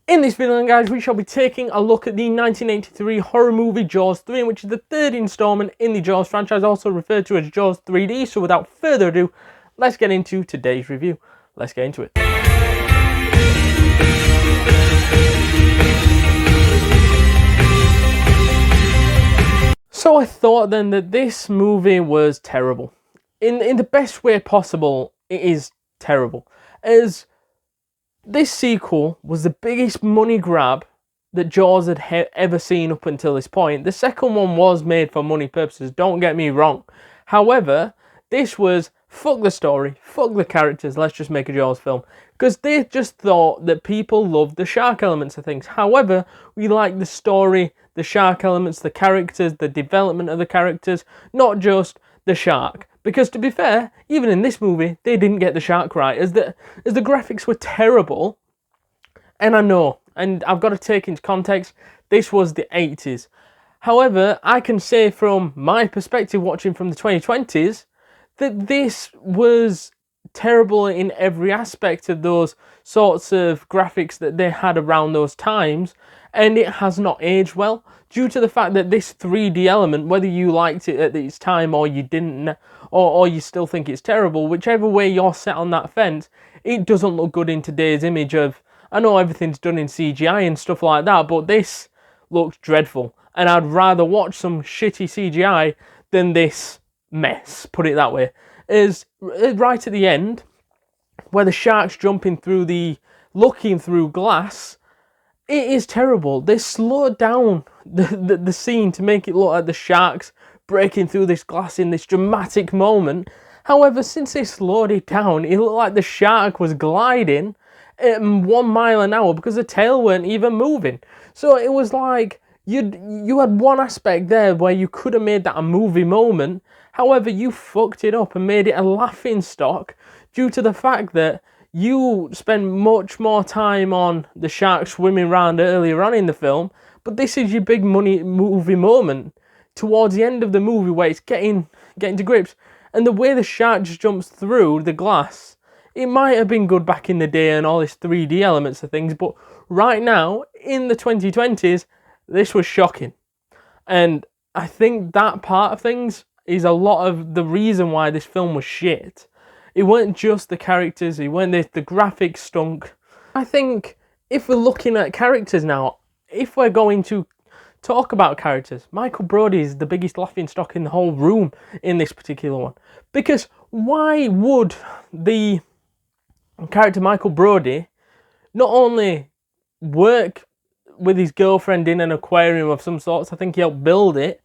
In this video, guys, we shall be taking a look at the 1983 horror movie Jaws 3, which is the third installment in the Jaws franchise, also referred to as Jaws 3D. So without further ado, let's get into today's review. Let's get into it. So I thought then that this movie was terrible. In the best way possible, it is terrible. As this sequel was the biggest money grab that Jaws had ever seen up until this point. The second one was made for money purposes, don't get me wrong. However, this was fuck the story, fuck the characters, let's just make a Jaws film. Because they just thought that people loved the shark elements of things. However, we like the story, the shark elements, the characters, the development of the characters, not just the shark. Because to be fair, even in this movie, they didn't get the shark right, as the graphics were terrible. And I know, and I've got to take into context, this was the 80s. However, I can say from my perspective, watching from the 2020s, that this was terrible in every aspect of those sorts of graphics that they had around those times, and it has not aged well due to the fact that this 3D element, whether you liked it at its time or you didn't, or you still think it's terrible, whichever way you're set on that fence, it doesn't look good in today's image of, I know everything's done in CGI and stuff like that, but this looks dreadful, and I'd rather watch some shitty CGI than this mess, put it that way. Is right at the end, where the shark's looking through glass, it is terrible. They slowed down the scene to make it look like the shark's breaking through this glass in this dramatic moment. However, since they slowed it down, it looked like the shark was gliding at 1 mile an hour because the tail weren't even moving. So it was like you had one aspect there where you could have made that a movie moment. However, you fucked it up and made it a laughing stock due to the fact that you spent much more time on the shark swimming around earlier on in the film, but this is your big money movie moment towards the end of the movie where it's getting to grips. And the way the shark just jumps through the glass, it might have been good back in the day and all this 3D elements of things, but right now, in the 2020s, this was shocking. And I think that part of things is a lot of the reason why this film was shit. It weren't just the characters, it weren't the graphics stunk. I think if we're looking at characters now, if we're going to talk about characters, Michael Brody is the biggest laughing stock in the whole room in this particular one. Because why would the character Michael Brody not only work with his girlfriend in an aquarium of some sorts, I think he helped build it,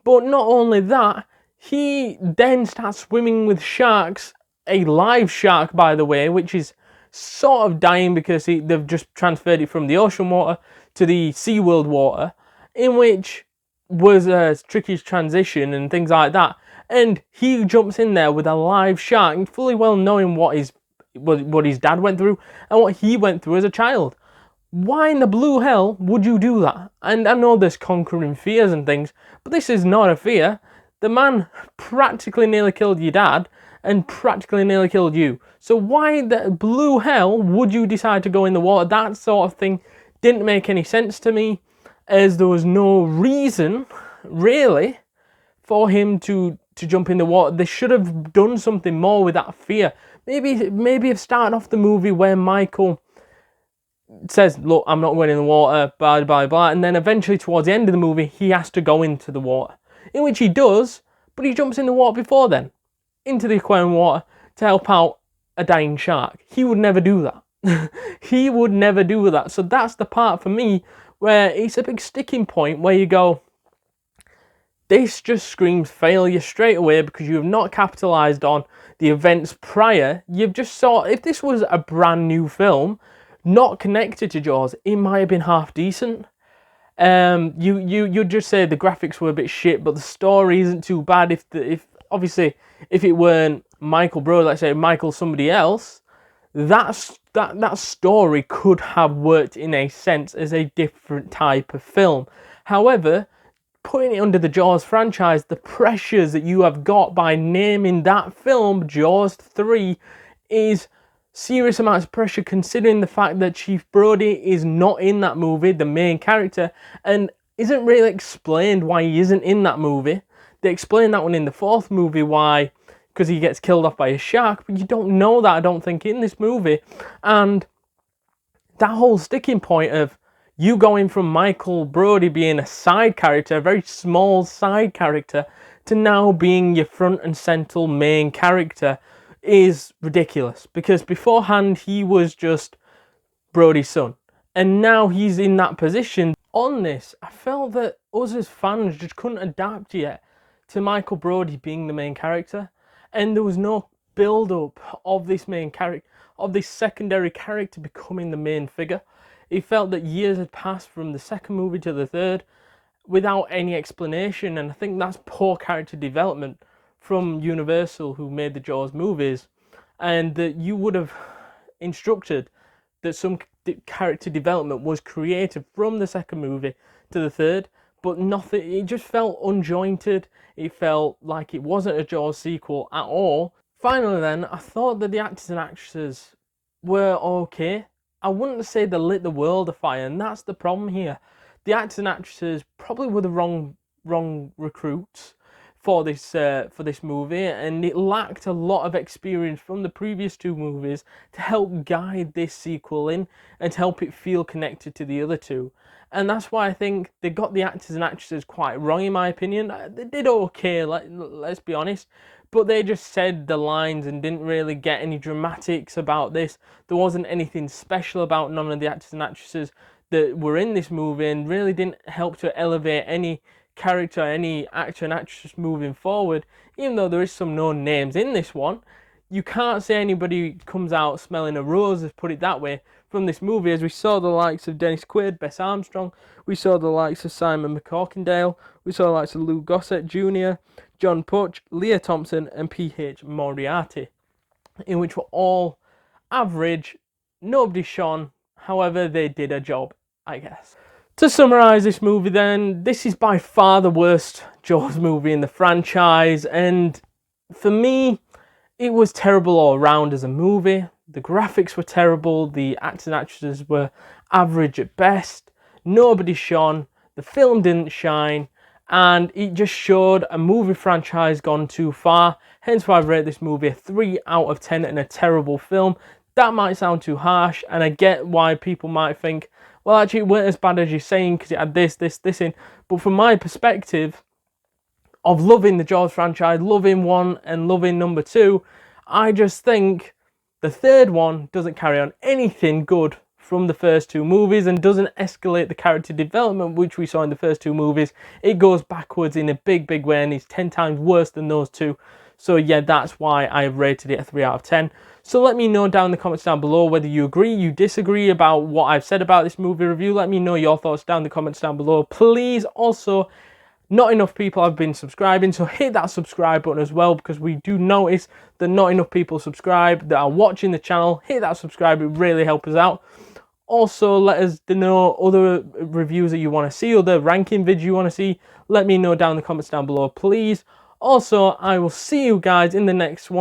but not only that, he then starts swimming with sharks, a live shark by the way, which is sort of dying because they've just transferred it from the ocean water to the SeaWorld water, in which was a tricky transition and things like that. And he jumps in there with a live shark, fully well knowing what his dad went through and what he went through as a child. Why in the blue hell would you do that? And I know there's conquering fears and things, but this is not a fear. The man practically nearly killed your dad and practically nearly killed you. So why the blue hell would you decide to go in the water? That sort of thing didn't make any sense to me, as there was no reason, really, for him to jump in the water. They should have done something more with that fear. Maybe have started off the movie where Michael says, look, I'm not going in the water, blah, blah, blah, and then eventually towards the end of the movie, he has to go into the water, in which he does, but he jumps in the water before then, into the aquarium water to help out a dying shark. He would never do that. He would never do that. So that's the part for me where it's a big sticking point where you go, this just screams failure straight away because you have not capitalised on the events prior. You've just if this was a brand new film, not connected to Jaws, it might have been half decent. You'd just say the graphics were a bit shit, but the story isn't too bad. If it weren't Michael Brody, let's say Michael somebody else, that story could have worked in a sense as a different type of film. However, putting it under the Jaws franchise, the pressures that you have got by naming that film Jaws 3 is serious amounts of pressure, considering the fact that Chief Brody is not in that movie, the main character, and isn't really explained why he isn't in that movie. They explain that one in the fourth movie, why, because he gets killed off by a shark, but you don't know that, I don't think, in this movie. And that whole sticking point of you going from Michael Brody being a side character, a very small side character, to now being your front and central main character is ridiculous. Because beforehand he was just Brody's son, and now he's in that position. On this, I felt that us as fans just couldn't adapt yet to Michael Brody being the main character, and there was no build-up of this main character, of this secondary character becoming the main figure. It felt that years had passed from the second movie to the third without any explanation, and I think that's poor character development from Universal, who made the Jaws movies, and that you would have instructed that some character development was created from the second movie to the third, but nothing. It just felt unjointed. It felt like it wasn't a Jaws sequel at all. Finally then, I thought that the actors and actresses were okay. I wouldn't say they lit the world afire, and that's the problem here. The actors and actresses probably were the wrong recruits for this movie, and it lacked a lot of experience from the previous two movies to help guide this sequel in and to help it feel connected to the other two. And that's why I think they got the actors and actresses quite wrong, in my opinion. They did okay, let's be honest, but they just said the lines and didn't really get any dramatics about this. There wasn't anything special about none of the actors and actresses that were in this movie, and really didn't help to elevate any character, any actor and actress moving forward. Even though there is some known names in this one, you can't say anybody comes out smelling a rose, let's put it that way, from this movie, as we saw the likes of Dennis Quaid, Bess Armstrong, we saw the likes of Simon MacCorkindale, we saw the likes of Gossett Jr, John Putch, Lea Thompson and PH Moriarty, in which were all average, nobody shone, however they did a job, I guess. To summarise this movie then, this is by far the worst Jaws movie in the franchise, and for me, it was terrible all around as a movie. The graphics were terrible, the actors and actresses were average at best, nobody shone, the film didn't shine, and it just showed a movie franchise gone too far. Hence why I rate this movie a 3 out of 10 and a terrible film. That might sound too harsh, and I get why people might think, well, actually it weren't as bad as you're saying because it had this in. But from my perspective of loving the Jaws franchise, loving 1 and loving number 2, I just think the third one doesn't carry on anything good from the first two movies and doesn't escalate the character development which we saw in the first two movies. It goes backwards in a big way, and it's 10 times worse than those two. So yeah, that's why I've rated it a 3 out of 10. So let me know down in the comments down below whether you agree, you disagree about what I've said about this movie review. Let me know your thoughts down in the comments down below. Please also, not enough people have been subscribing, so hit that subscribe button as well, because we do notice that not enough people subscribe that are watching the channel. Hit that subscribe, it really helps us out. Also, let us know other reviews that you want to see, other ranking videos you want to see. Let me know down in the comments down below, please. Also, I will see you guys in the next one.